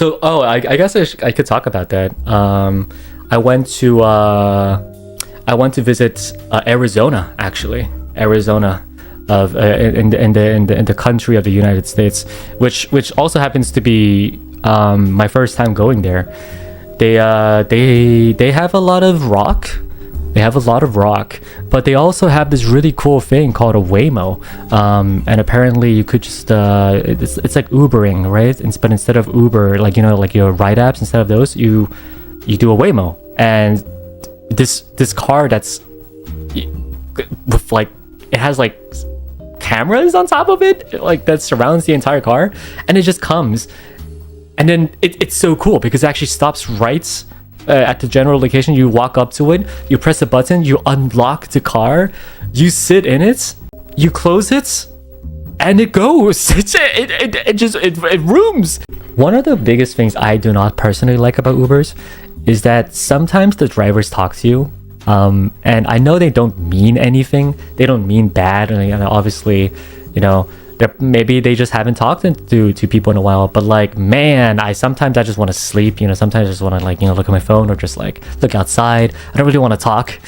I guess I could talk about that. I went to visit Arizona, actually. Arizona, of in the country of the United States, which also happens to be my first time going there. They have a lot of rock. They have a lot of rock, but they also have this really cool thing called a Waymo. And apparently you could just it's like Ubering, right? But instead of Uber, like like your ride apps, instead of those, you do a Waymo. And this car that's with like, it has like cameras on top of it, like that surrounds the entire car, and it just comes. And then it's so cool because it actually stops right at the general location. You walk up to it, you press a button, you unlock the car, you sit in it, you close it, and it goes. It rooms. One of the biggest things I do not personally like about Ubers is that sometimes the drivers talk to you, and I know they don't mean anything. They don't mean bad, and obviously, maybe they just haven't talked to people in a while. But like, man, sometimes I just want to sleep. Sometimes I just want to look at my phone or just like look outside. I don't really want to talk.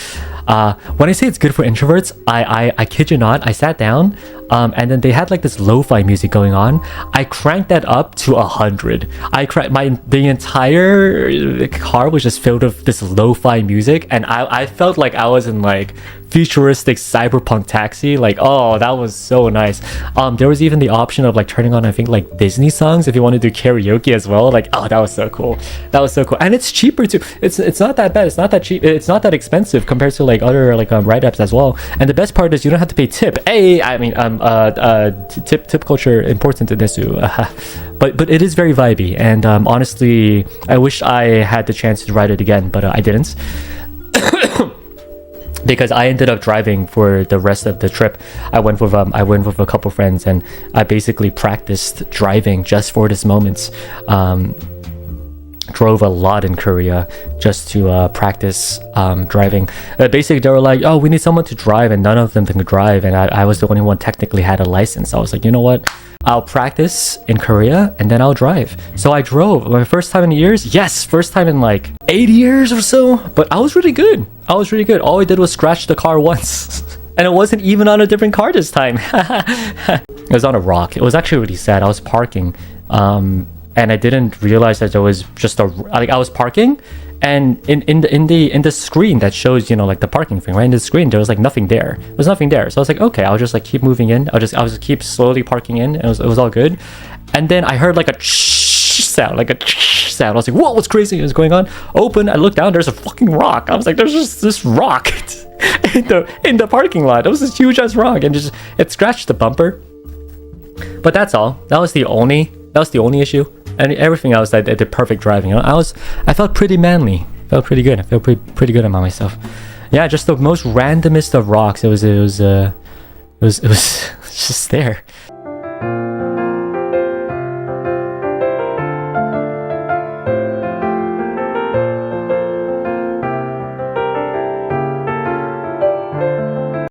When I say it's good for introverts, I kid you not, I sat down, and then they had like this lo-fi music going on. I cranked that up to 100. The entire car was just filled with this lo-fi music, and I felt like I was in like futuristic cyberpunk taxi. Like, oh, that was so nice. There was even the option of like turning on, I think, like Disney songs if you want to do karaoke as well. Like, oh, that was so cool. And it's cheaper too. It's not that bad. It's not that cheap. It's not that expensive compared to like other like ride apps as well. And the best part is you don't have to pay tip. Tip culture important in this too. But it is very vibey, and honestly, I wish I had the chance to ride it again, but I didn't. Because I ended up driving for the rest of the trip. I went with a couple friends, and I basically practiced driving just for this moment. Drove a lot in Korea just to practice driving. Basically, they were like, "Oh, we need someone to drive," and none of them can drive, and I was the only one technically had a license. I was like, you know what? I'll practice in Korea and then I'll drive. So I drove my first time in years. Yes, first time in like 8 years or so. But I was really good. All I did was scratch the car once. And it wasn't even on a different car this time. It was on a rock. It was actually really sad. I was parking. And I didn't realize that there was just I was parking, and in the screen that shows like the parking thing, right, in the screen there was like nothing there. There was nothing there. So I was like, okay, I'll just like keep moving in. I'll just keep slowly parking in, and it was all good. And then I heard like a sound. I was like, whoa, what's crazy is going on? Open, I look down, there's a fucking rock. I was like, there's just this rock in the parking lot. It was this huge ass rock, and it scratched the bumper. But that's all. That was the only issue. And everything else, I did perfect driving. I felt pretty manly. Felt pretty good. I felt pretty good about myself. Yeah, just the most randomest of rocks. It was just there.